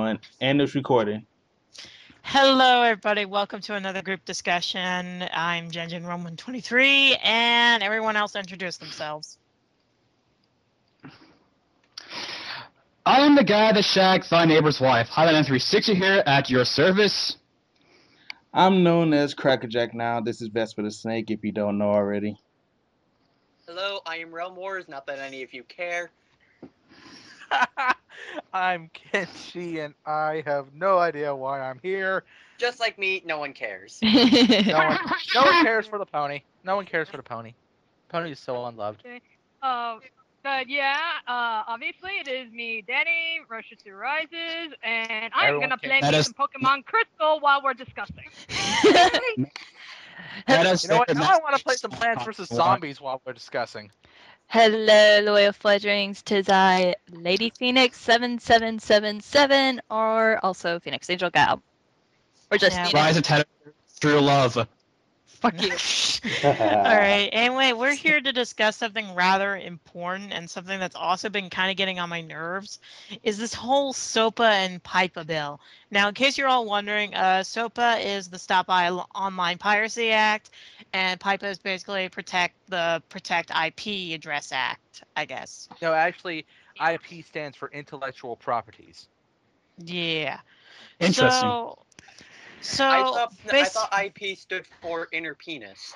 going, and it's recording. Hello, everybody. Welcome to another group discussion. I'm Gen Roman 23, and everyone else introduce themselves. I am the guy that shagged thy neighbor's wife. Highland 360 here at your service. I'm known as Crackerjack now. This is VespertheSnake, if you don't know already. Hello, I am RealmWars, not that any of you care. I'm Kenshi, and I have no idea why I'm here. Just like me, no one cares. No one cares for the pony. No one cares for the pony. Pony is so unloved. Okay. But yeah, obviously it is me, Danny, Roushutsurises, and I'm Everyone gonna play That me is- some Pokemon Crystal while we're discussing. That is You know what? Now I want to play some Plants vs. Zombies while we're discussing. Hello, loyal fledglings. 'Tis I, Lady Phoenix 7777, or also Phoenixangelgal, or just Yeah. Phoenix. Rise of Tether through love. Fuck you. All right. Anyway, we're here to discuss something rather important and something that's also been kind of getting on my nerves is this whole SOPA and PIPA bill. Now, in case you're all wondering, SOPA is the Stop Online Piracy Act, and PIPA is basically Protect IP Address Act, I guess. No, actually, IP stands for Intellectual Properties. Yeah. Interesting. So I thought IP stood for inner penis.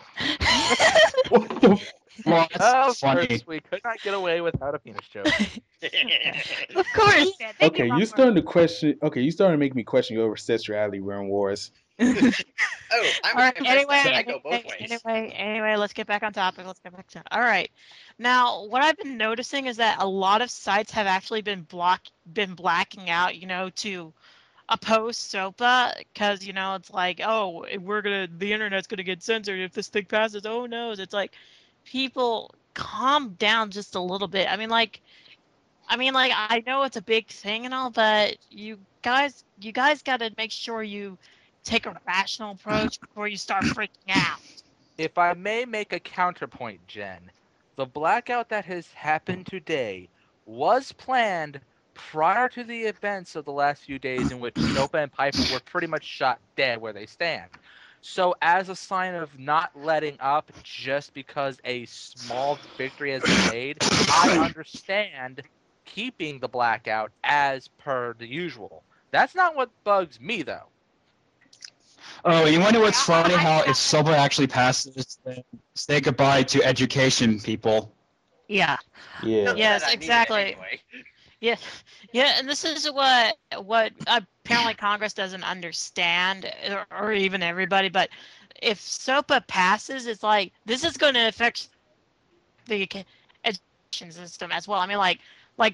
What the Well, that's Of funny. course, we could not get away without a penis joke. Of course. Yeah, thank Okay, you, you starting to question. Okay, you starting to make me question your sexuality, Realm Wars. Oh, I'm All right. I go both ways. Anyway, let's get back on topic. All right. Now, what I've been noticing is that a lot of sites have actually been blacking out, to oppose SOPA because, it's like, oh, the internet's gonna get censored if this thing passes. Oh no, it's like, people calm down just a little bit. I mean, I know it's a big thing and all, but you guys got to make sure you take a rational approach before you start freaking out. If I may make a counterpoint, Jen, the blackout that has happened today was planned prior to the events of the last few days in which SOPA and PIPA were pretty much shot dead where they stand. So as a sign of not letting up just because a small victory has been made, I understand keeping the blackout as per the usual. That's not what bugs me, though. Oh, you wonder what's funny? How if SOPA actually passes, then say goodbye to education, people. Yeah. Yeah. Yes, I need it exactly. anyway. Yeah, and this is what apparently Congress doesn't understand, or even everybody. But if SOPA passes, it's like this is going to affect the education system as well. I mean, like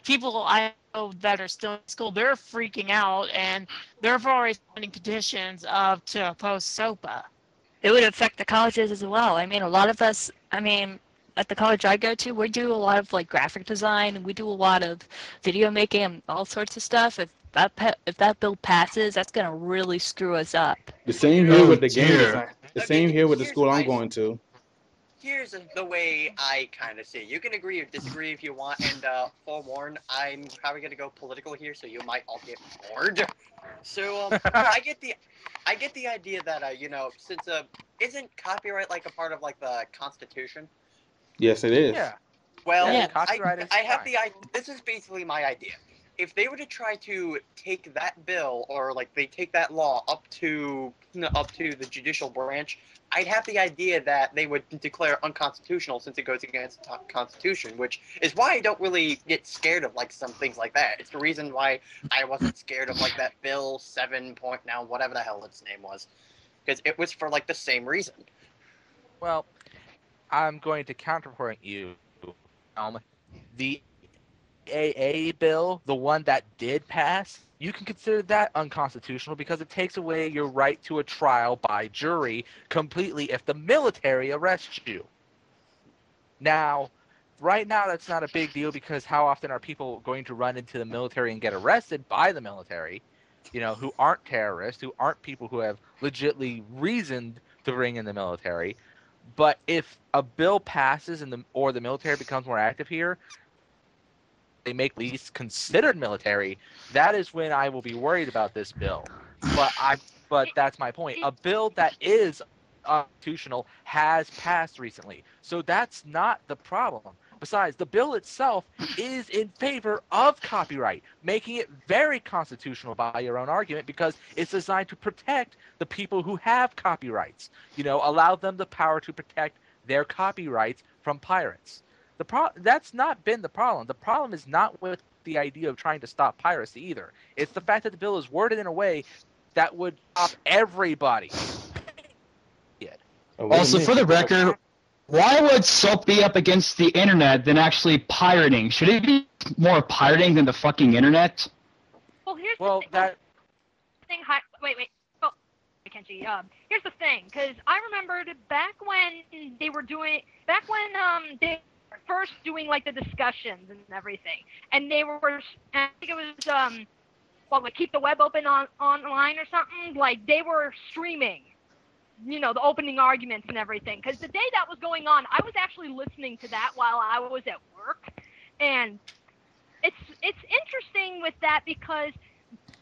people I know that are still in school, they're freaking out, and they're already signing petitions to oppose SOPA. It would affect the colleges as well. I mean, a lot of us, at the college I go to, we do a lot of like graphic design, and we do a lot of video making and all sorts of stuff. If that bill passes, that's gonna really screw us up. The same here with the game dear. design. The Okay, same here with the here's school I'm my- going to. Here's the way I kind of see it. You can agree or disagree if you want, and forewarn, I'm probably gonna go political here, so you might all get bored. So I get the idea that since isn't copyright like a part of like the Constitution? Yes, it is. Yeah. Well, Yeah, copyright is I have fine. this is basically my idea. If they were to try to take that bill or like they take that law up to the judicial branch, I'd have the idea that they would declare unconstitutional since it goes against the Constitution, which is why I don't really get scared of like some things like that. It's the reason why I wasn't scared of like that Bill 7 point now whatever the hell its name was, because it was for like the same reason. Well, I'm going to counterpoint you. The AA bill, the one that did pass, you can consider that unconstitutional because it takes away your right to a trial by jury completely if the military arrests you. Now, right now, that's not a big deal because how often are people going to run into the military and get arrested by the military, who aren't terrorists, who aren't people who have legitimately reasoned to bring in the military. But if a bill passes or the military becomes more active here, they make least considered military, that is when I will be worried about this bill. But that's my point. A bill that is unconstitutional has passed recently, so that's not the problem. Besides, the bill itself is in favor of copyright, making it very constitutional by your own argument because it's designed to protect the people who have copyrights. Allow them the power to protect their copyrights from pirates. That's not been the problem. The problem is not with the idea of trying to stop piracy either. It's the fact that the bill is worded in a way that would stop everybody. Oh, wait a Also, for the minute. record, why would SOAP be up against the internet than actually pirating? Should it be more pirating than the fucking internet? Well, here's Well, the thing. Wait. Oh, Kenji. Here's the thing, because I remembered back when they were they were first doing like the discussions and everything, and they were, I think it was like keep the web open online or something. Like they were streaming, the opening arguments and everything. Because the day that was going on, I was actually listening to that while I was at work, and it's interesting with that because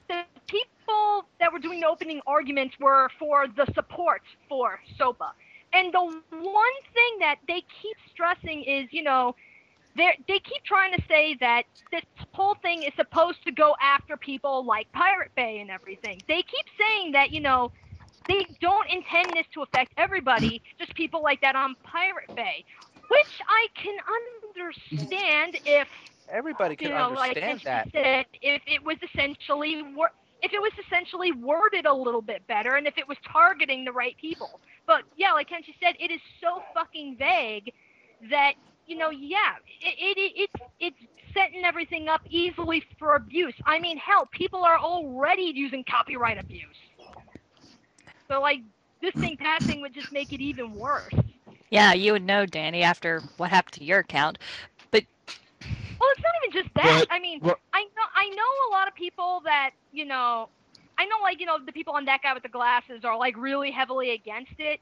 the people that were doing the opening arguments were for the support for SOPA. And the one thing that they keep stressing is, they keep trying to say that this whole thing is supposed to go after people like Pirate Bay and everything. They keep saying that, they don't intend this to affect everybody, just people like that on Pirate Bay, which I can understand if everybody can understand that. Said, if it was essentially worded a little bit better, and if it was targeting the right people. But yeah, like Kenshi said, it is so fucking vague that it's setting everything up easily for abuse. I mean, hell, people are already using copyright abuse. So like this thing passing would just make it even worse. Yeah, you would know, Danny, after what happened to your account. But well, it's not even just that. I mean, I know a lot of people that I know like the people on that guy with the glasses are like really heavily against it.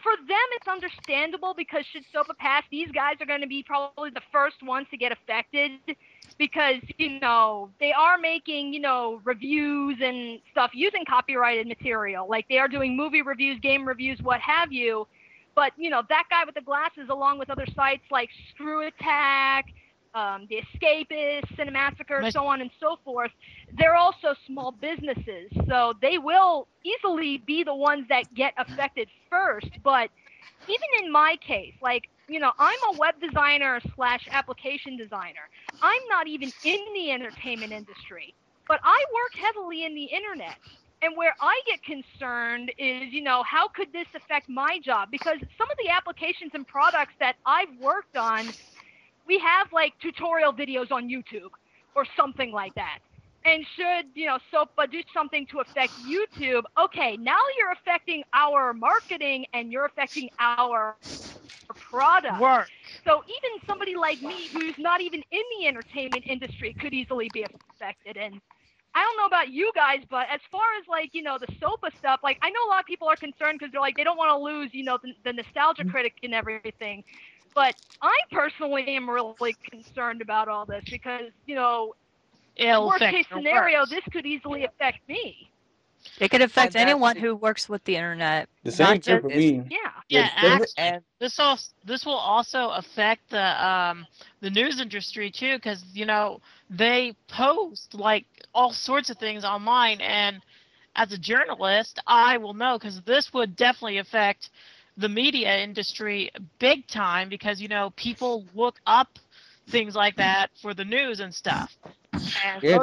For them, it's understandable because should SOPA pass, these guys are going to be probably the first ones to get affected because, they are making, reviews and stuff using copyrighted material. Like they are doing movie reviews, game reviews, what have you. But, that guy with the glasses, along with other sites like Screw Attack, The Escapists, Cinemassacre, so on and so forth, they're also small businesses. So they will easily be the ones that get affected first. But even in my case, like, I'm a web designer / application designer. I'm not even in the entertainment industry, but I work heavily in the internet. And where I get concerned is, how could this affect my job? Because some of the applications and products that I've worked on, we have like tutorial videos on YouTube or something like that. And should, SOPA do something to affect YouTube, okay, now you're affecting our marketing and you're affecting our product. Work. So even somebody like me who's not even in the entertainment industry could easily be affected. And I don't know about you guys, but as far as like, the SOPA stuff, like I know a lot of people are concerned because they're like, they don't want to lose, the nostalgia critic and everything. But I personally am really concerned about all this because, worst case scenario, this could easily affect me. It could affect anyone who works with the internet. The same thing for me. Yeah. And this will also affect the news industry too, because they post like all sorts of things online, and as a journalist, I will know because this would definitely affect the media industry big time because people look up things like that for the news and stuff. Wait.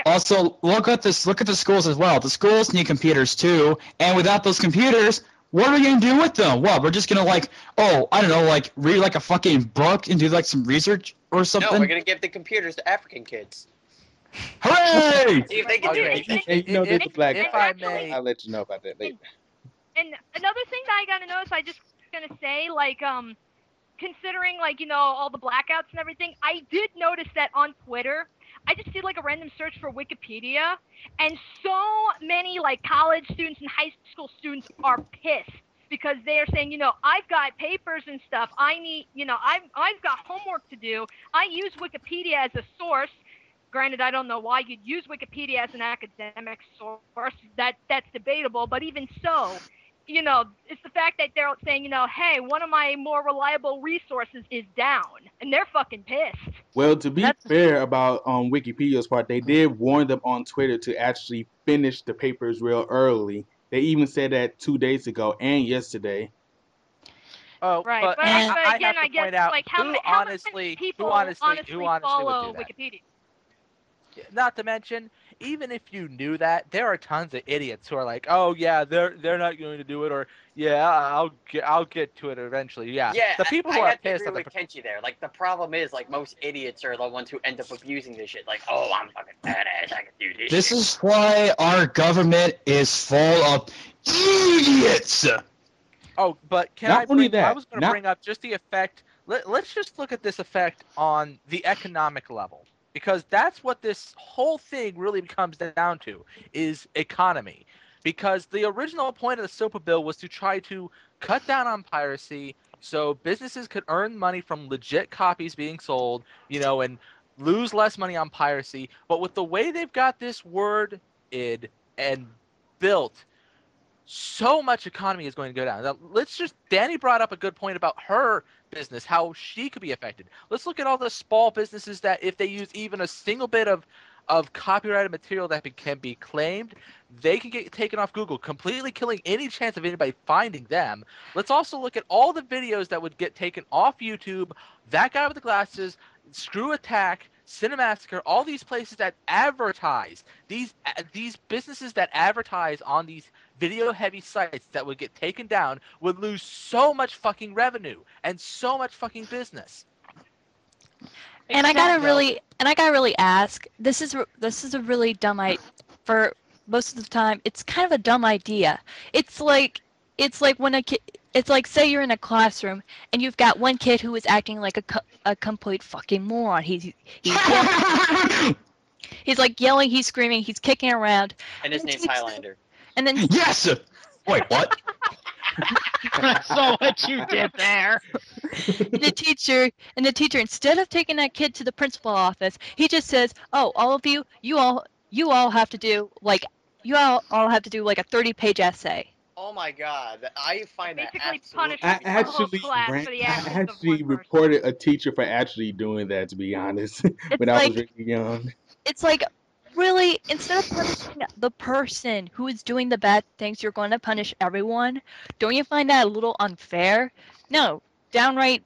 Also, look at this. Look at the schools as well. The schools need computers too, and without those computers, what are we gonna do with them? What, we're just gonna like, I don't know, like read like a fucking book and do like some research or something? No, we're gonna give the computers to African kids. Hooray! See if they can do anything. There's a black if guy. I may, I'll let you know about that later. And another thing that I gotta notice, I just gonna say, like, considering like all the blackouts and everything, I did notice that on Twitter, I just did like a random search for Wikipedia, and so many like college students and high school students are pissed because they are saying, I've got papers and stuff. I need, I've got homework to do. I use Wikipedia as a source. Granted, I don't know why you'd use Wikipedia as an academic source. That's debatable. But even so, it's the fact that they're saying, hey, one of my more reliable resources is down, and they're fucking pissed. Well, to be fair about Wikipedia's part, they did warn them on Twitter to actually finish the papers real early. They even said that 2 days ago and yesterday. Oh, right. But I have to guess, point out, like, how many people honestly follow would do that? Wikipedia? Not to mention, even if you knew that, there are tons of idiots who are like, "Oh yeah, they're not going to do it," or "Yeah, I'll get to it eventually." Yeah. Yeah, The people I who are have to pissed agree at with Kenchi there. Like, the problem is, like, most idiots are the ones who end up abusing this shit. Like, oh, I'm fucking badass, I can do this This shit. is why our government is full of idiots. Oh, but Not only that, I was going to bring up just the effect. Let's just look at this effect on the economic level, because that's what this whole thing really comes down to, is economy. Because the original point of the SOPA bill was to try to cut down on piracy so businesses could earn money from legit copies being sold, and lose less money on piracy. But with the way they've got this word and built, so much economy is going to go down. Now, Danny brought up a good point about her business, how she could be affected. Let's look at all the small businesses that if they use even a single bit of copyrighted material that can be claimed, they can get taken off Google, completely killing any chance of anybody finding them. Let's also look at all the videos that would get taken off YouTube. That guy with the glasses, Screw Attack, Cinemassacre, all these places that advertise, these businesses that advertise on these video-heavy sites that would get taken down would lose so much fucking revenue and so much fucking business. And I gotta really ask. This is a really dumb for most of the time. It's kind of a dumb idea. It's like when a kid. It's like, say you're in a classroom and you've got one kid who is acting like a complete fucking moron. He's yelling, he's like yelling, he's screaming, he's kicking around. And his name's Highlander. And then Yes. Wait, what? I saw what you did there. the teacher, instead of taking that kid to the principal's office, he just says, "Oh, all of you, you all have to do like a 30-page essay." Oh my god, I find that Basically absolutely... I actually reported a teacher for actually doing that, to be honest, when I was really young. It's like, really, instead of punishing the person who is doing the bad things, you're going to punish everyone? Don't you find that a little unfair? No, downright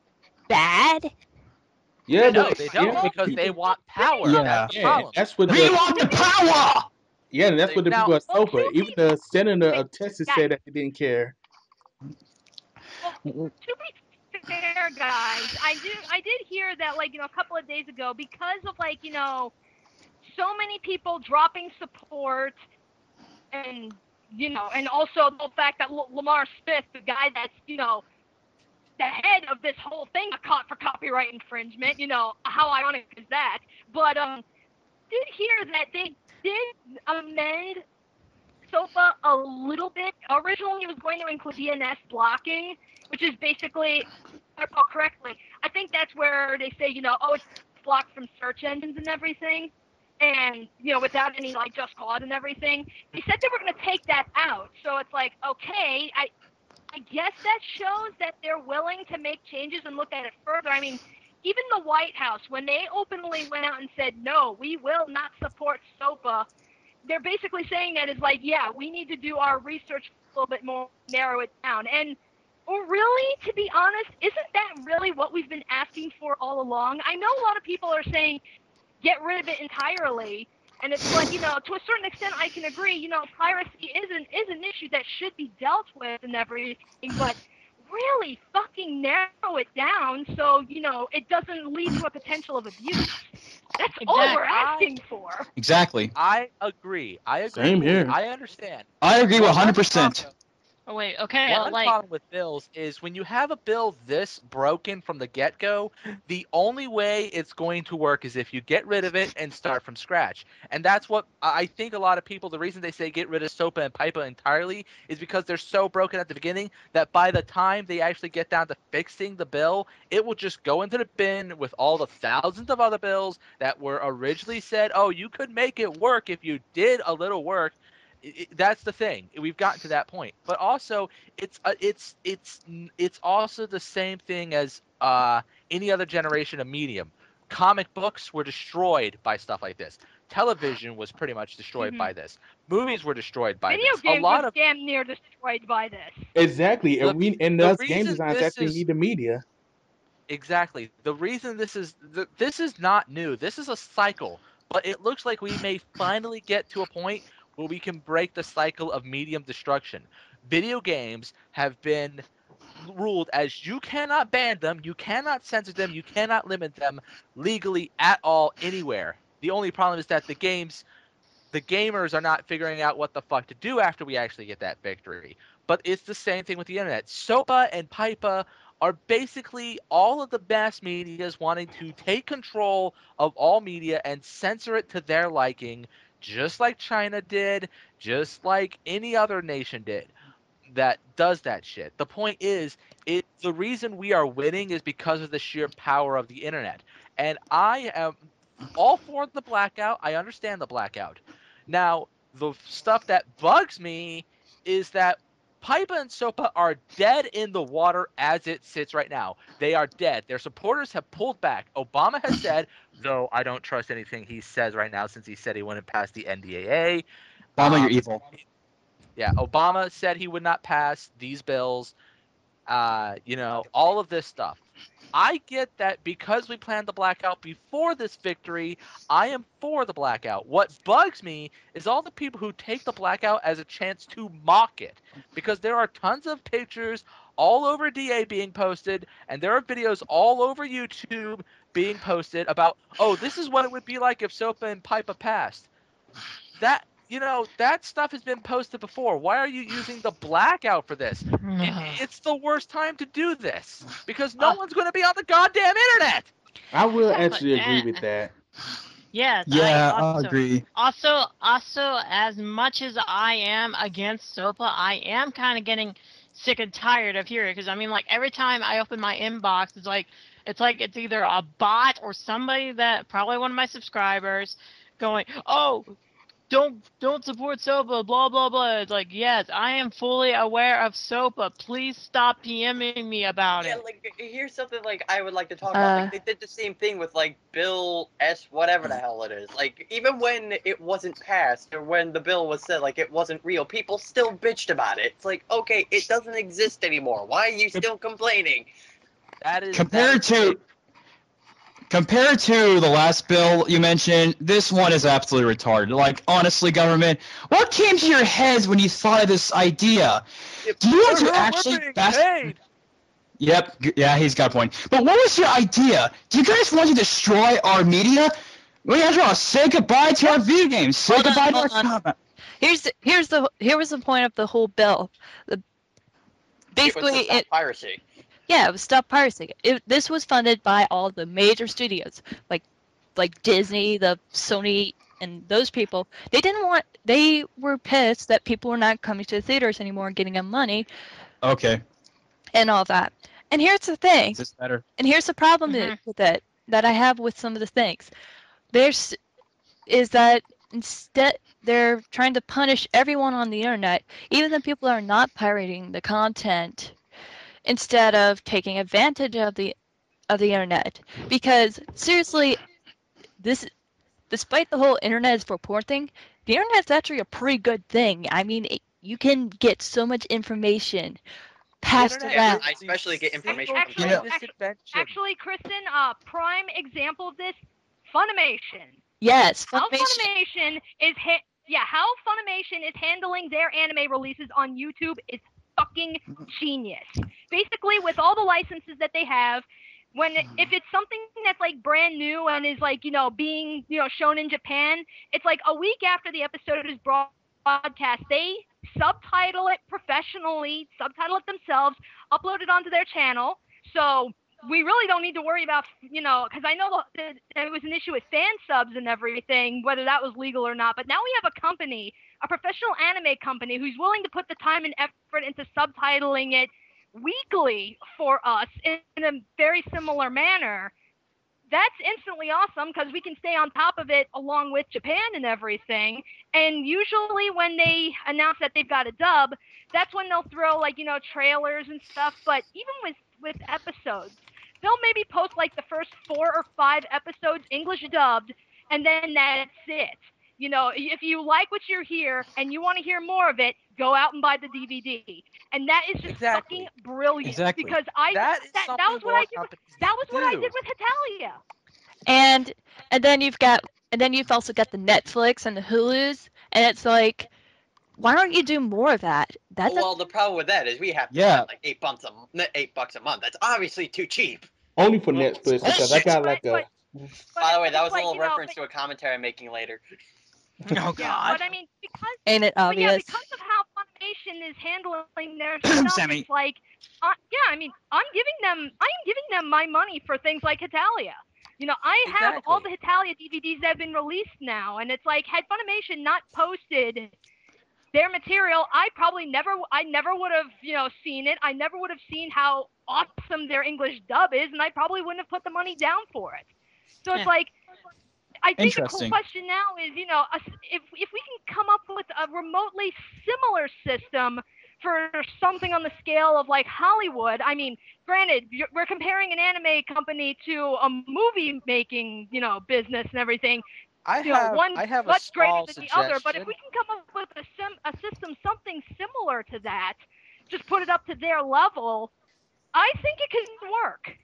bad? Yeah, No, but they don't, because they want power. Yeah. That's the problem. that's what We want the power. Yeah, and that's what the people at SOPA. Even the senator of Texas Yeah. said that they didn't care. Well, to be fair, guys, I did hear that, like, a couple of days ago, because of, like, so many people dropping support, and and also the fact that Lamar Smith, the guy that's the head of this whole thing, got caught for copyright infringement. How ironic is that? But did hear that they did amend SOPA a little bit. Originally, it was going to include DNS blocking, which is basically, if I recall correctly, I think that's where they say, oh, it's blocked from search engines and everything, and, without any, like, just cause and everything. They said they were going to take that out, so it's like, okay, I guess that shows that they're willing to make changes and look at it further. I mean, even the White House, when they openly went out and said, no, we will not support SOPA, they're basically saying that it's like, yeah, we need to do our research a little bit more, narrow it down. And really, to be honest, isn't that really what we've been asking for all along? I know a lot of people are saying, get rid of it entirely. And it's like, to a certain extent, I can agree, piracy is an issue that should be dealt with and everything, but really fucking narrow it down so, it doesn't lead to a potential of abuse. That's all we're asking for. Exactly. I agree. Same here. I understand. I agree 100%. Oh wait, okay, One problem with bills is when you have a bill this broken from the get-go, the only way it's going to work is if you get rid of it and start from scratch. And that's what I think a lot of people, the reason they say get rid of SOPA and PIPA entirely is because they're so broken at the beginning that by the time they actually get down to fixing the bill, it will just go into the bin with all the thousands of other bills that were originally said, oh, you could make it work if you did a little work. That's the thing. We've gotten to that point. But also, it's also the same thing as any other generation of medium. Comic books were destroyed by stuff like this. Television was pretty much destroyed by this. Movies were destroyed by Video this. games were damn near destroyed by this. Exactly, and us game designers actually need the media. Exactly. The reason this is not new. This is a cycle, but it looks like we may finally get to a point where we can break the cycle of medium destruction. Video games have been ruled as you cannot ban them, you cannot censor them, you cannot limit them legally at all anywhere. The only problem is that the gamers are not figuring out what the fuck to do after we actually get that victory. But it's the same thing with the internet. SOPA and PIPA are basically all of the mass medias wanting to take control of all media and censor it to their liking, just like China did, just like any other nation did that does that shit. The point is, the reason we are winning is because of the sheer power of the internet. And I am all for the blackout. I understand the blackout. Now, the stuff that bugs me is that PIPA and SOPA are dead in the water as it sits right now. They are dead. Their supporters have pulled back. Obama has said, though I don't trust anything he says right now since he said he wouldn't pass the NDAA. Obama, you're evil. Yeah, Obama said he would not pass these bills. All of this stuff. I get that because we planned the blackout before this victory, I am for the blackout. What bugs me is all the people who take the blackout as a chance to mock it. Because there are tons of pictures all over DA being posted, and there are videos all over YouTube being posted about, oh, this is what it would be like if SOPA and PIPA passed. That stuff has been posted before. Why are you using the blackout for this? It's the worst time to do this because no one's going to be on the goddamn internet. I will actually agree with that. Yes, yeah, I also agree. Also, as much as I am against SOPA, I am kind of getting sick and tired of hearing it because I mean, like every time I open my inbox, it's either a bot or somebody that probably one of my subscribers going, "Oh, don't support SOPA, blah blah blah." It's like, yes, I am fully aware of SOPA. Please stop PMing me about it. Like here's something like I would like to talk about. Like they did the same thing with like Bill S whatever the hell it is. Like even when it wasn't passed or when the bill was said like it wasn't real, people still bitched about it. It's like, okay, it doesn't exist anymore. Why are you still complaining? Compared to the last bill you mentioned, this one is absolutely retarded. Like, honestly, government, what came to your heads when you thought of this idea? Do you want to actually Yep, yeah, he's got a point. But what was your idea? Do you guys want to destroy our media? We have to say goodbye to our video games. Say goodbye to our comment. Here was the point of the whole bill. Basically, it was piracy. Yeah, it was stop piracy. This was funded by all the major studios, like Disney, the Sony, and those people. They were pissed that people were not coming to the theaters anymore and getting them money. Okay. And all that. And here's the thing. Is this better? And here's the problem with it that I have with some of the things. Is that instead they're trying to punish everyone on the internet, even the people that are not pirating the content, instead of taking advantage of the internet. Because seriously, despite the whole internet is for poor thing, the internet's actually a pretty good thing. I mean, you can get so much information passed around. I especially get information. Actually, Kristen, prime example of this, Funimation. Yes, How Funimation is handling their anime releases on YouTube is fucking genius. Basically, with all the licenses that they have, if it's something that's like brand new and is like being shown in Japan, it's like a week after the episode is broadcast, they subtitle it professionally, subtitle it themselves, upload it onto their channel. So we really don't need to worry about, because I know there was an issue with fan subs and everything, whether that was legal or not. But now we have a company, a professional anime company, who's willing to put the time and effort into subtitling it weekly for us in a very similar manner. That's instantly awesome because we can stay on top of it along with Japan and everything. And usually when they announce that they've got a dub, that's when they'll throw like, trailers and stuff. But even with episodes, they'll maybe post like the first 4 or 5 episodes English dubbed, and then that's it. If you like what you hear and you want to hear more of it, go out and buy the DVD. And that is just fucking brilliant. Exactly. Because that was what I did with Hetalia. And then you've also got the Netflix and the Hulus, and it's like, why don't you do more of that? Well, the problem with that is we have to spend like $8 a month. That's obviously too cheap. Only for Netflix because I got like a. By the way, that was a little reference to a commentary I'm making later. Oh God! Yeah, but I mean, ain't it obvious? Because of how Funimation is handling their stuff, Sammy. it's like, I'm giving them my money for things like Hetalia. I have all the Hetalia DVDs that have been released now, and it's like, had Funimation not posted their material, I never would have, seen it. I never would have seen how awesome their English dub is, and I probably wouldn't have put the money down for it. So it's like, I think the question now is, if we can come up with a remotely similar system for something on the scale of like Hollywood. I mean, granted, we're comparing an anime company to a movie making, business and everything. One much greater than the other, but if we can come up with a system, something similar to that, just put it up to their level, I think it can work.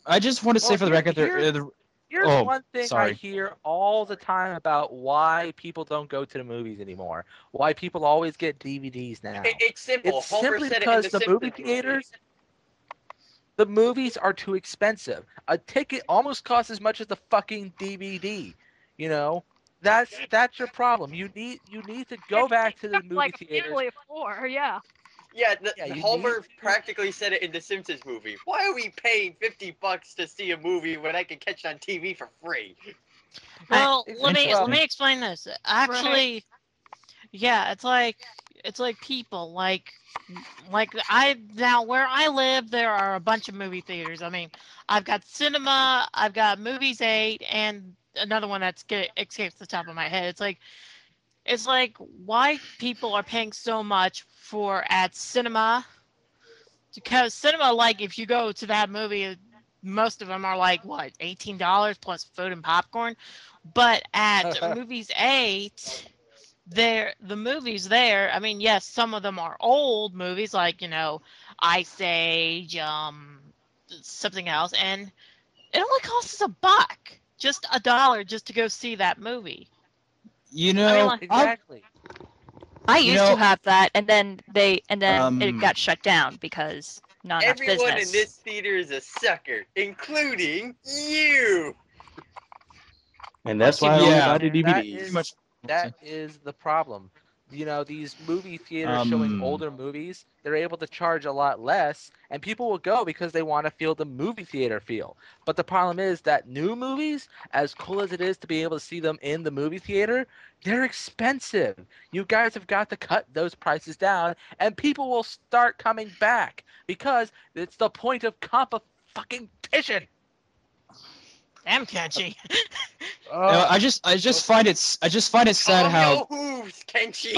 I just want to say for the record, here's one thing I hear all the time about why people don't go to the movies anymore. Why people always get DVDs now. It's simple. It's simply because the movie theaters, the movies are too expensive. A ticket almost costs as much as the fucking DVD. That's your problem. You need to go back to the movie like theaters. Family of 4, yeah. Yeah, Homer practically said it in the Simpsons movie. Why are we paying $50 to see a movie when I can catch it on TV for free? Well, let me explain this. Actually, yeah, it's like people like where I live, there are a bunch of movie theaters. I mean, I've got Cinema, I've got Movies 8, and another one that escapes the top of my head. It's like why people are paying so much at Cinema, because Cinema, like if you go to that movie, most of them are like what, $18 plus food and popcorn, but at Movies 8, the movies there, I mean, yes, some of them are old movies like Ice Age, something else, and it only costs us $1, just $1 just to go see that movie. Exactly. I used to have that, and then it got shut down because not enough business. Everyone in this theater is a sucker, including you. And that's why I only buy the DVDs. That is the problem. These movie theaters showing older movies, they're able to charge a lot less, and people will go because they want to feel the movie theater feel. But the problem is that new movies, as cool as it is to be able to see them in the movie theater, they're expensive. You guys have got to cut those prices down, and people will start coming back because it's the point of competition. Damn Kenshi. I just find it sad how. Hooves, Kenshi.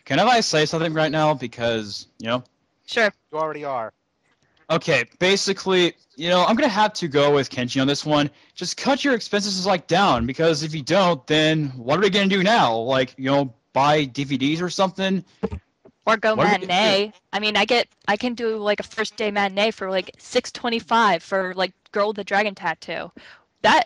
Can I say something right now? Because Sure. You already are. Okay, basically, I'm gonna have to go with Kenshi on this one. Just cut your expenses down, because if you don't, then what are we gonna do now? Buy DVDs or something? Or go matinee. I mean, I can do like a first day matinee for like $6.25 for like Girl with the Dragon Tattoo.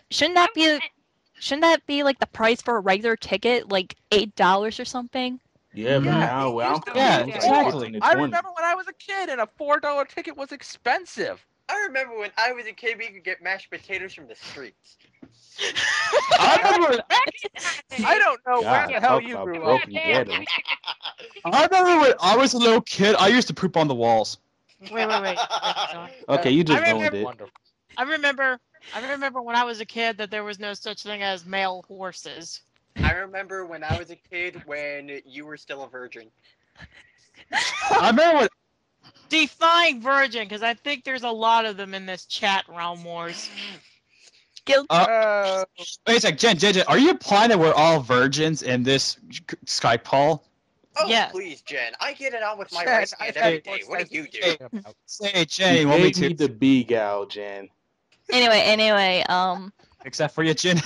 Shouldn't that be like the price for a regular ticket, like $8 or something? Yeah, but now exactly. I remember when I was a kid and a $4 ticket was expensive. I remember when I was a kid, we could get mashed potatoes from the streets. I don't know where God, the hell talk you about grew up. broken ghetto. I remember when I was a little kid, I used to poop on the walls. Wait. Okay, you just I ruined remember- it. Wonderful. I remember when I was a kid that there was no such thing as male horses. I remember when I was a kid when you were still a virgin. I remember when Define virgin, because I think there's a lot of them in this chat, Realm Wars. Guilty. wait a sec, Jen, are you implying that we're all virgins in this Skype call? Oh, Yes. please, Jen. I get it on with my Jen, right hand every I- day. What do you do? Hey, say, Jen, You you want me gave me to? the B gal, Jen. Anyway, Except for you, Jen.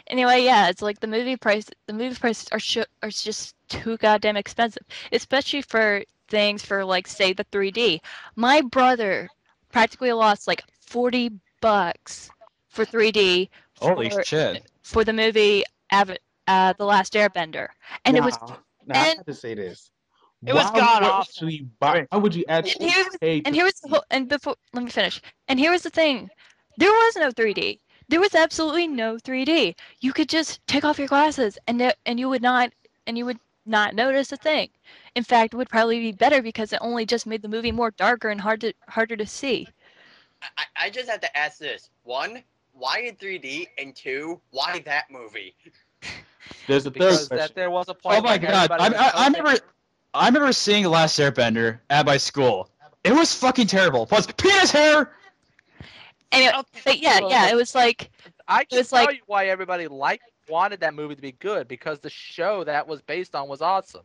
Anyway, yeah, it's like the movie prices are just too goddamn expensive, especially for things for like say the 3D. My brother practically lost like $40 for 3D Holy shit. for the movie The Last Airbender, and it was Now I and- have to say this. It was god-awful. Why would you actually pay and to here was the whole, and before let me finish. And here was the thing, there was no 3D. There was absolutely no 3D. You could just take off your glasses, and you would not notice a thing. In fact, it would probably be better because it only just made the movie more darker and harder to see. I just have to ask this. 1, why in 3D? And 2, why that movie? There's a third Because question. that there was a point. Oh my where god, everybody was I remember seeing The Last Airbender at my school. It was fucking terrible. Plus, penis hair! Anyway, Okay. but yeah, it was like I can was tell like- you why everybody wanted that movie to be good, because the show that was based on was awesome.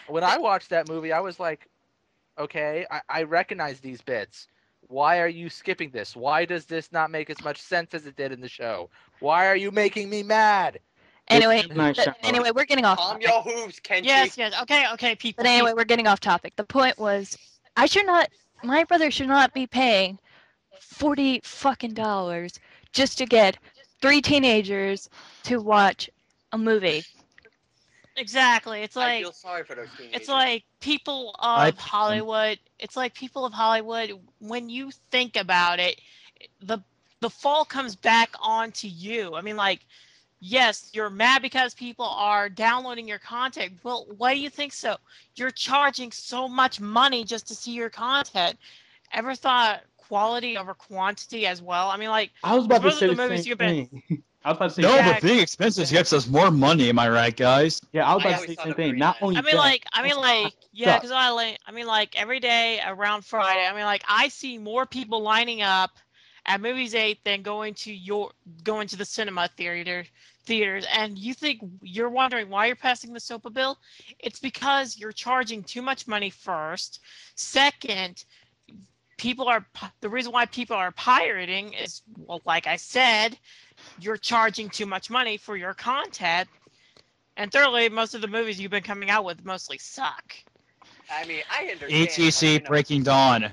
When I watched that movie, I was like, okay, I recognize these bits. Why are you skipping this? Why does this not make as much sense as it did in the show? Why are you making me mad? anyway. Nice shout. Anyway, we're getting off. Calm topic. your hooves, Kenji. Yes. Okay, people. But anyway, we're getting off topic. The point was, my brother should not be paying $40 fucking just to get 3 teenagers to watch a movie. Exactly. It's I like feel sorry for those teenagers. it's like people of Hollywood. It's like people of Hollywood. When you think about it, the fall comes back onto you. I mean, like, yes, you're mad because people are downloading your content. Well, why do you think so? You're charging so much money just to see your content. Ever thought quality over quantity as well? I mean, like, I was about to most say of the the movies same you've been. thing. I was about to say No, Yeah. but being expensive gets us more money, am I right, guys? yeah, I was I about to always say the thought same of thing. doing Not that. only I mean, that, like, yeah, because I mean, like, every day around Friday, I mean, like, I see more people lining up at Movies 8 than going to the cinema theaters, and you're wondering why you're passing the SOPA bill? It's because you're charging too much money first. Second, the reason why people are pirating is, well, like I said, you're charging too much money for your content. And thirdly, most of the movies you've been coming out with mostly suck. I mean, I understand. ATC like, Breaking Dawn.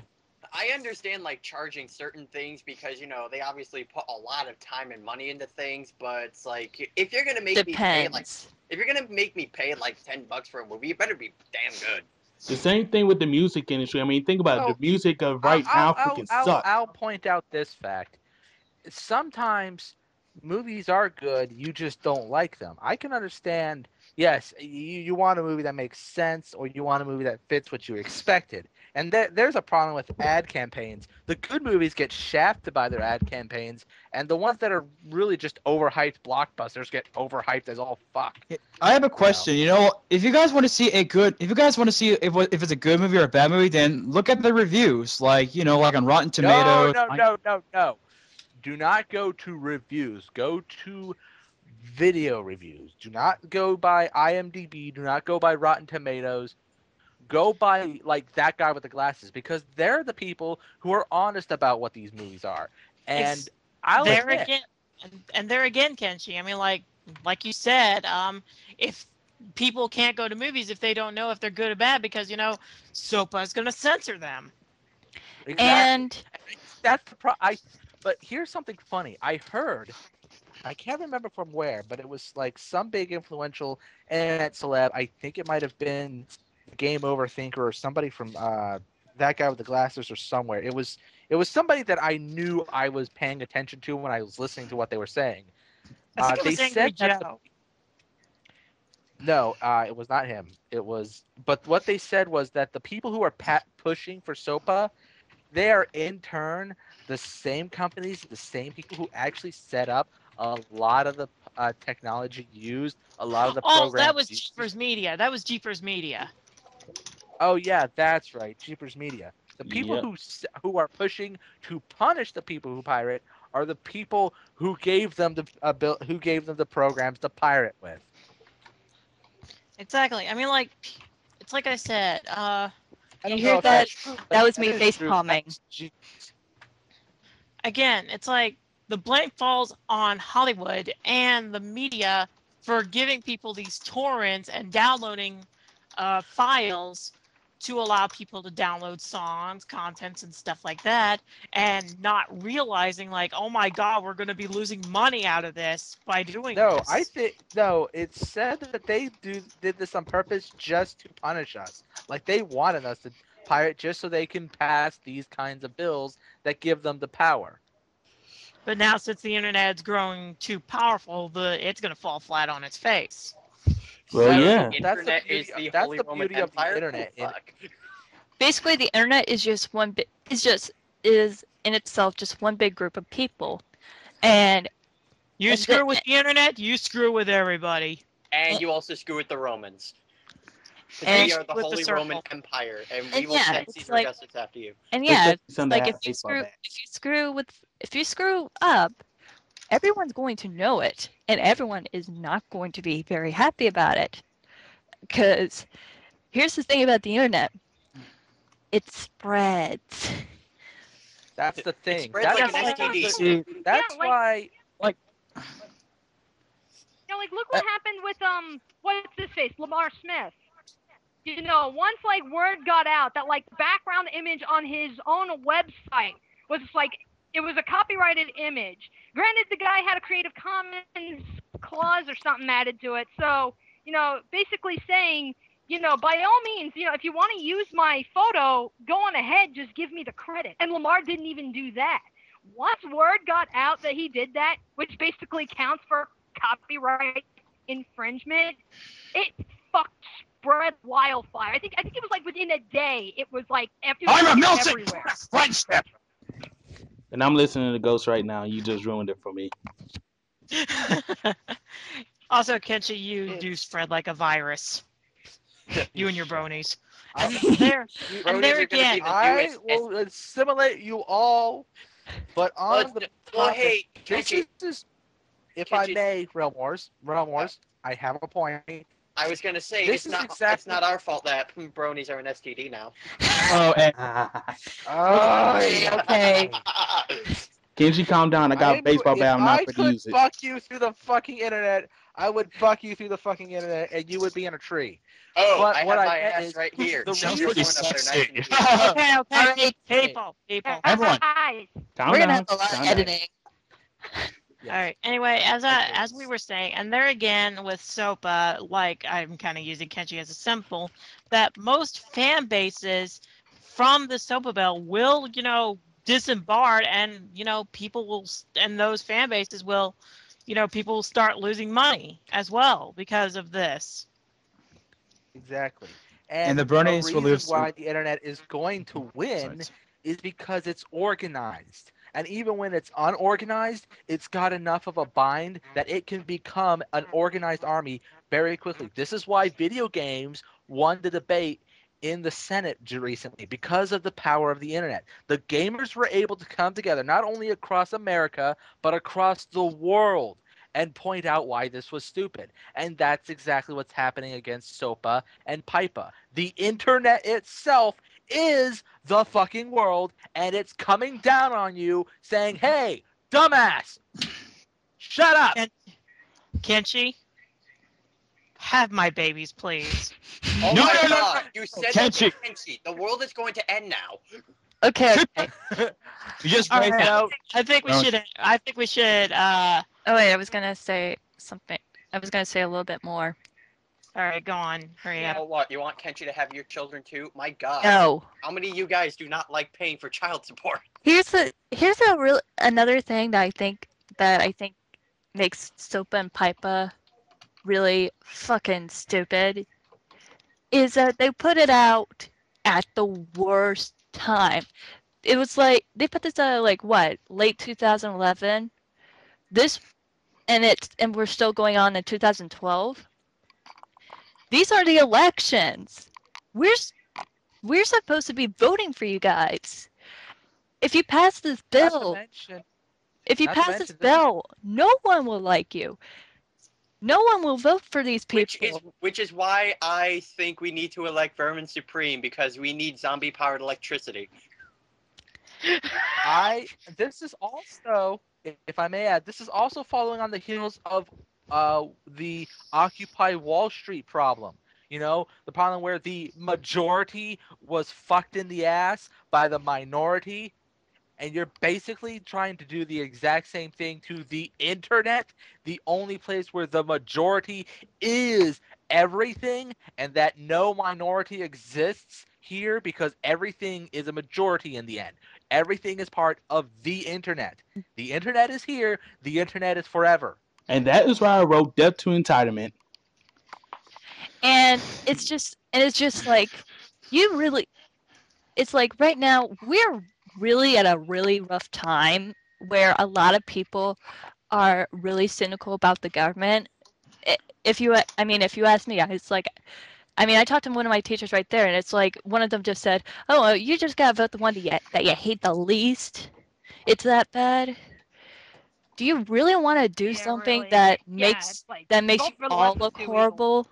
I understand like charging certain things because they obviously put a lot of time and money into things. But it's like if you're gonna make me pay like $10 for a movie, it better be damn good. the same thing with the music industry. I mean, think about it. The music of right now freaking sucks. I'll point out this fact. Sometimes movies are good, you just don't like them. I can understand, yes, you want a movie that makes sense, or you want a movie that fits what you expected. And there's a problem with ad campaigns. The good movies get shafted by their ad campaigns, and the ones that are really just overhyped blockbusters get overhyped as all fuck. I have a question. If you guys want to see if it's a good movie or a bad movie, then look at the reviews, like on Rotten Tomatoes. No. Do not go to reviews. Go to video reviews. Do not go by IMDb. Do not go by Rotten Tomatoes. Go by like that guy with the glasses, because they're the people who are honest about what these movies are. And I'll admit, again, Kenshi. I mean, like you said, if people can't go to movies if they don't know if they're good or bad, because SOPA is going to censor them. exactly. And That's the But here's something funny. I heard, I can't remember from where, but it was like some big influential internet celeb. I think it might have been Game Over Thinker or somebody from that guy with the glasses or somewhere. It was somebody that I knew I was paying attention to when I was listening to what they were saying. I think it They was Angry said that Joe. No, it was not him. It was, but what they said was that the people who are pushing for SOPA, they are in turn the same companies, the same people who actually set up a lot of the technology used, a lot of the Oh, programs that was used. Jeepers Media. That was Jeepers Media. Oh yeah, that's right, Jeepers Media. The people Yep. who are pushing to punish the people who pirate are the people who gave them the programs to pirate with. Exactly. I mean, like, it's like I said. I You don't hear know if that? that's true, but That was that me is face true. palming. That's Again, it's like the blame falls on Hollywood and the media for giving people these torrents and downloading files to allow people to download songs, contents, and stuff like that, and not realizing, like, oh my God, we're going to be losing money out of this by doing this. I think no. It's said that they did this on purpose just to punish us. Like they wanted us to pirate just so they can pass these kinds of bills that give them the power. But now, since the internet's growing too powerful, it's going to fall flat on its face. Well, So yeah. the internet is the That's Holy the Roman beauty of the Empire? internet. Oh, fuck. Basically, the internet is just is in itself just one big group of people, and You screw with the internet, you screw with everybody. And you also screw with the Romans. And We are the with the Holy circle. Roman Empire, and And we will yeah, send it's Caesar like- Augustus after you. and Just yeah, like it's something like that baseball bat. if you screw up, everyone's going to know it, and everyone is not going to be very happy about it. Because here's the thing about the internet: it spreads. That's the thing. spreads That's like an why- STD. That's why. Look what happened with what's his face, Lamar Smith. Once like word got out that like the background image on his own website was like it was a copyrighted image. Granted, the guy had a Creative Commons clause or something added to it, so basically saying, by all means, if you want to use my photo, go on ahead, just give me the credit. And Lamar didn't even do that. Once word got out that he did that, which basically counts for copyright infringement, it spread wildfire. I think it was like within a day. It was like I'm a melting everywhere. friendship. And I'm listening to Ghost right now. You just ruined it for me. Also, Kenshi, you do spread like a virus. You and your bronies. And there again, I will assimilate you all, but on the topic, hey, this Kenshi, is, if I may, Realm Wars, I have a point. I was gonna say This it's is not exactly- our fault that bronies are an STD now. Oh, and Okay. Kenji, calm down. I got a baseball bat. I'm not If going to I use could it. fuck you through the fucking internet, I would fuck you through the fucking internet, and you would be in a tree. Oh, But I what have I my meant ass is right here. the Sounds You're pretty going up there sexy. nice and easy. okay, All right. people. Everyone. Guys, Calm We're gonna down. have a lot of Calm down. editing. All right. Anyway, as we were saying, and there again with SOPA, like I'm kind of using Kenshi as a sample, that most fan bases from the SOPA bill will, disembark, and people will, and those fan bases will, people will start losing money as well because of this. Exactly. And the the bronies will reason lose. why the internet is going to win is because it's organized. And even when it's unorganized, it's got enough of a bind that it can become an organized army very quickly. This is why video games won the debate in the Senate recently, because of the power of the internet. The gamers were able to come together not only across America, but across the world and point out why this was stupid. And that's exactly what's happening against SOPA and PIPA. The internet itself is the fucking world, and it's coming down on you saying, hey, dumbass, shut up. Kenshi, have my babies, please. Oh No, my no, no, God! You said that to Kenshi. Kenshi. The world is going to end now. Okay. You just All raised right, out. I think we should. Oh wait, I was gonna say something. I was gonna say a little bit more. All right, go on. Hurry up. Oh, what? You want Kenshi to have your children too? My God. No. How many of you guys do not like paying for child support? Here's another thing that I think makes SOPA and PIPA really fucking stupid is that they put it out at the worst time. It was like they put this out like what, late 2011. And we're still going on in 2012. These are the elections. We're supposed to be voting for you guys. If you pass this bill, no one will like you. No one will vote for these people. Which is why I think we need to elect Vermin Supreme, because we need zombie-powered electricity. This is also, if I may add, this is also following on the heels of the Occupy Wall Street problem. You know, the problem where the majority was fucked in the ass by the minority, and you're basically trying to do the exact same thing to the internet, the only place where the majority is everything, and that no minority exists here because everything is a majority in the end. Everything is part of the internet. The internet is here. The internet is forever. And that is why I wrote Death to Entitlement. And it's just like, it's like right now we're really at a really rough time where a lot of people are really cynical about the government. If you ask me, it's like, I talked to one of my teachers right there, and it's like one of them just said, "Oh, you just gotta vote the one that you hate the least. It's that bad." Do you really want to do something really? that makes you all look horrible?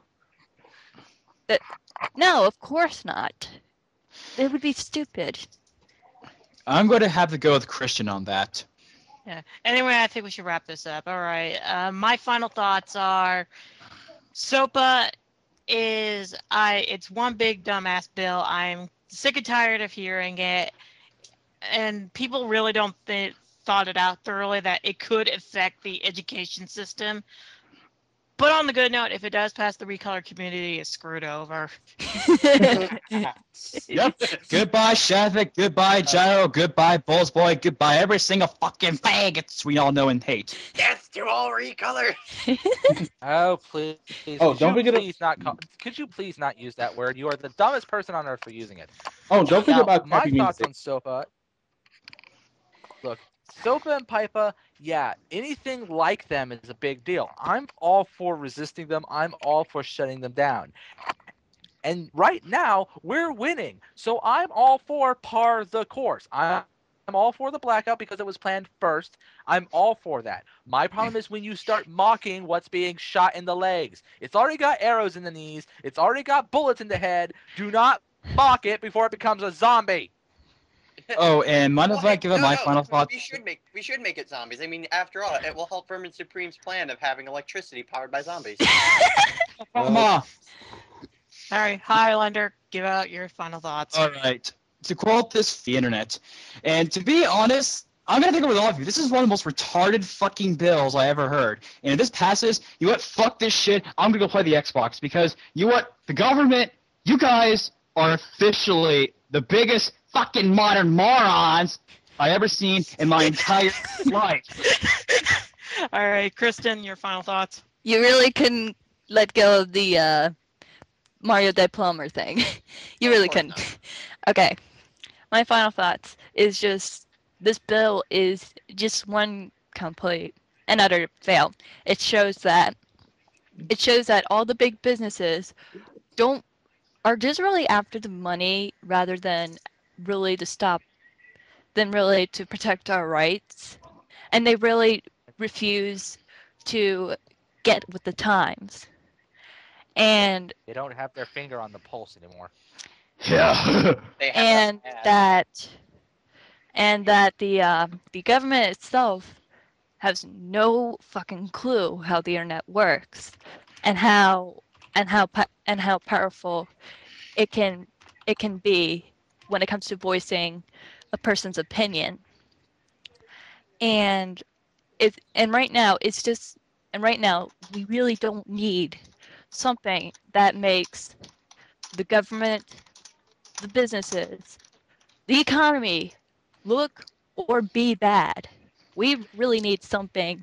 No, of course not. It would be stupid. I'm going to have to go with Christian on that. Yeah. Anyway, I think we should wrap this up. All right. My final thoughts are, SOPA it's one big dumbass bill. I'm sick and tired of hearing it, and people really don't thought it out thoroughly that it could affect the education system. But on the good note, if it does pass, the recolor community is screwed over. Yep. Goodbye, Shattuck. Goodbye, Gyro. Goodbye, Bulls Boy. Goodbye, every single fucking faggots we all know and hate. Death to all recolor. Oh, please. Oh, don't forget. Could you please not use that word? You are the dumbest person on earth for using it. Oh, don't forget about my crappy thoughts music. on SOPA. Look, SOPA and PIPA, yeah, anything like them is a big deal. I'm all for resisting them. I'm all for shutting them down. And right now, we're winning. So I'm all for par the course. I'm all for the blackout because it was planned first. I'm all for that. My problem is when you start mocking what's being shot in the legs. It's already got arrows in the knees. It's already got bullets in the head. Do not mock it before it becomes a zombie. Oh, and mind if I give my final thoughts? We should make it zombies. I mean, after all, it will help Vermin Supreme's plan of having electricity powered by zombies. Come on. All right, Highlander, give out your final thoughts. All right. To quote the internet, and to be honest, I'm going to take it with all of you. This is one of the most retarded fucking bills I ever heard. And if this passes, you know what? Fuck this shit. I'm going to go play the Xbox because, you know what? The government, you guys are officially the biggest fucking modern morons I ever seen in my entire life. All right, Kristen, your final thoughts. You really couldn't let go of the Mario Diplomer thing. You really couldn't. Okay. My final thoughts is just, this bill is just one complete and utter fail. It shows that all the big businesses are just really after the money rather than really to protect our rights. And they really refuse to get with the times. And they don't have their finger on the pulse anymore. Yeah. and that the government itself has no fucking clue how the internet works and how powerful it can be when it comes to voicing a person's opinion. And right now we really don't need something that makes the government, the businesses, the economy look or be bad. We really need something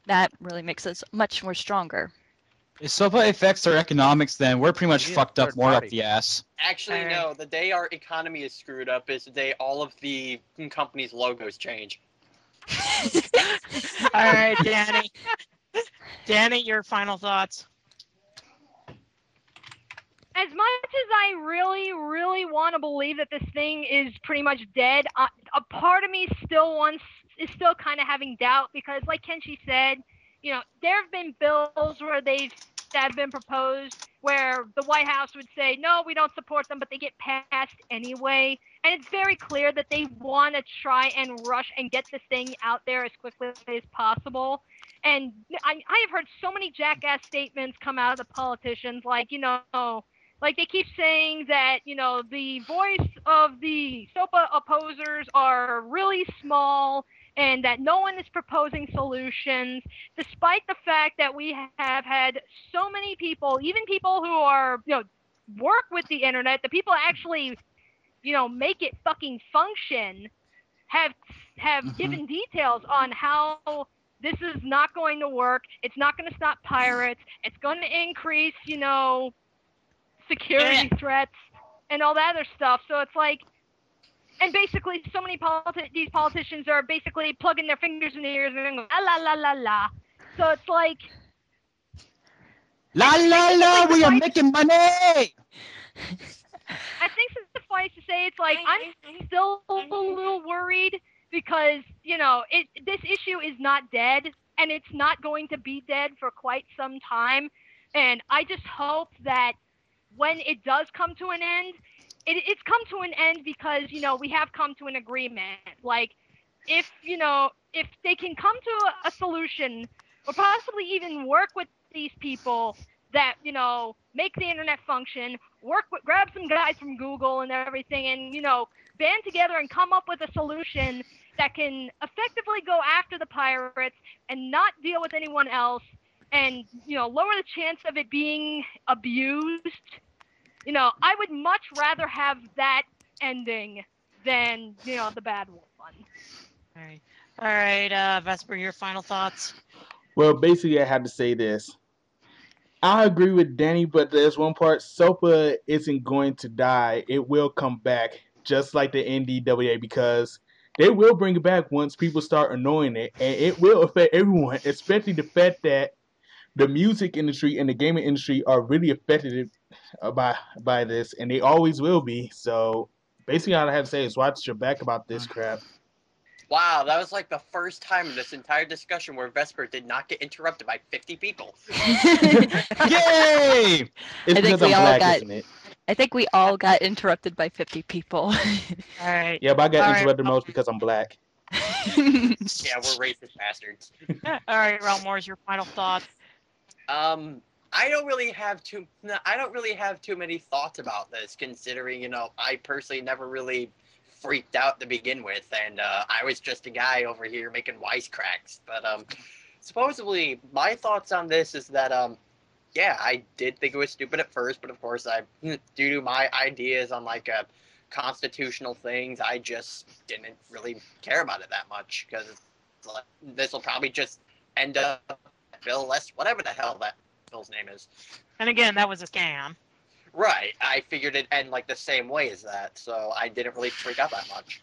that really makes us much more stronger. If SOPA affects our economics, then we're pretty much Yeah, fucked up third more up party. the ass. Actually, Alright. no. The day our economy is screwed up is the day all of the company's logos change. All right, Danny. Danny, your final thoughts. As much as I really, really want to believe that this thing is pretty much dead, a part of me is still kind of having doubt because, like Kenshi said, there have been bills that have been proposed where the White House would say, no, we don't support them, but they get passed anyway. And it's very clear that they want to try and rush and get this thing out there as quickly as possible. And I have heard so many jackass statements come out of the politicians, like, like they keep saying that, the voice of the SOPA opposers are really small and that no one is proposing solutions, despite the fact that we have had so many people, even people who are, work with the internet, the people actually, make it fucking function, have given details on how this is not going to work. It's not going to stop pirates. It's going to increase, security threats and all that other stuff. So it's like, and basically so many these politicians are basically plugging their fingers in their ears and going, la la la la. So it's like, La la la, we are making money! I think suffice to say, it's like, I'm still a little worried because, this issue is not dead and it's not going to be dead for quite some time. And I just hope that when it does come to an end, it's come to an end because, we have come to an agreement. Like, if they can come to a solution or possibly even work with these people that, make the internet function, grab some guys from Google and everything and, band together and come up with a solution that can effectively go after the pirates and not deal with anyone else and, lower the chance of it being abused. I would much rather have that ending than, the bad one. All right, Vesper, your final thoughts? Well, basically, I have to say this. I agree with Danny, but there's one part. SOPA isn't going to die. It will come back, just like the NDWA, because they will bring it back once people start annoying it, and it will affect everyone, especially the fact that the music industry and the gaming industry are really affected by this, and they always will be. So basically, all I have to say is watch your back about this crap. Wow, that was like the first time in this entire discussion where Vesper did not get interrupted by 50 people. Yay! It's because I'm black, isn't it? I think we all got interrupted by 50 people. All right. Yeah, but I got All interrupted most because I'm black. Yeah, we're racist bastards. All right, Realm Wars, your final thoughts. I don't really have too many thoughts about this, considering, I personally never really freaked out to begin with, and I was just a guy over here making wisecracks. But supposedly, my thoughts on this is that yeah, I did think it was stupid at first, but of course, due to my ideas on like constitutional things, I just didn't really care about it that much because like, this will probably just end up Bill less whatever the hell that Bill's name is. And again, that was a scam. Right, I figured it'd end like the same way as that, so I didn't really freak out that much.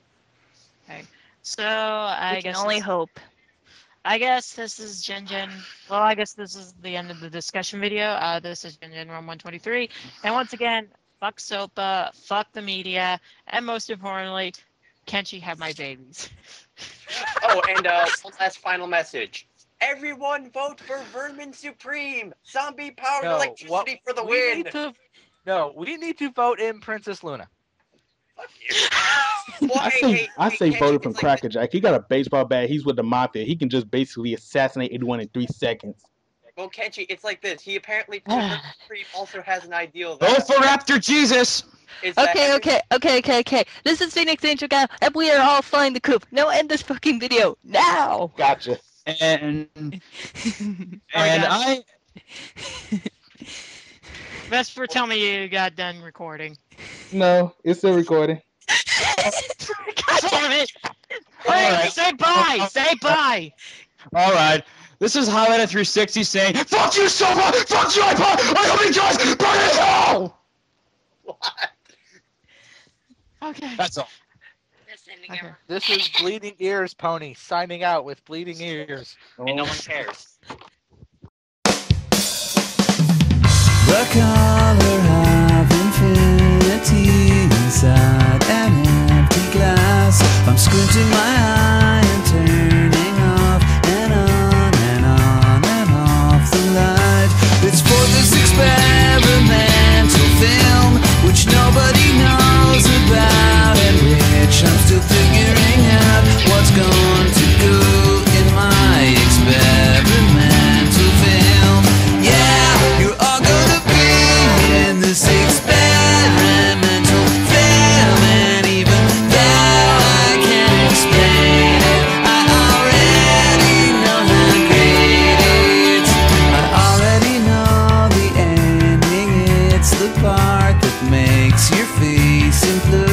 Okay, so I can only hope. I guess this is Jinjin. Well, I guess this is the end of the discussion video. This is Jinjin Room 123, and once again, fuck SOPA, fuck the media, and most importantly, Kenshi have my babies. Oh, and one last final message. Everyone vote for Vermin Supreme! Zombie-powered electricity for the win! We need to vote in Princess Luna. Fuck you. Well, I say voted from Cracker Jack. He got a baseball bat. He's with the mafia. He can just basically assassinate anyone in 3 seconds. Well, Kenshi, it's like this. He apparently Supreme also has an ideal that... Go for Raptor Jesus! Okay. This is Phoenixangelgal, and we are all flying the coop. Now end this fucking video. Now! Gotcha. And I... Vesper, tell me you got done recording. No, it's still recording. God damn it! Wait, say bye! Say bye! All right. This is highlighted through 60 saying, "Fuck you, SOPA! Fuck you, iPod! I hope you guys burn in hell!" What? Okay. That's all. Okay. This is Bleeding Ears Pony signing out with Bleeding Ears. And no one cares. The color of infinity inside an empty glass. I'm squinting my eye and turning off and on and on and off the light. It's for this experimental film which nobody knows about and which I'm still figuring out what's going to go in my experimental film. Yeah, you're all gonna be in this experimental film, and even though I can't explain it, I already know how great it is. I already know the ending. It's the part that makes your face implode.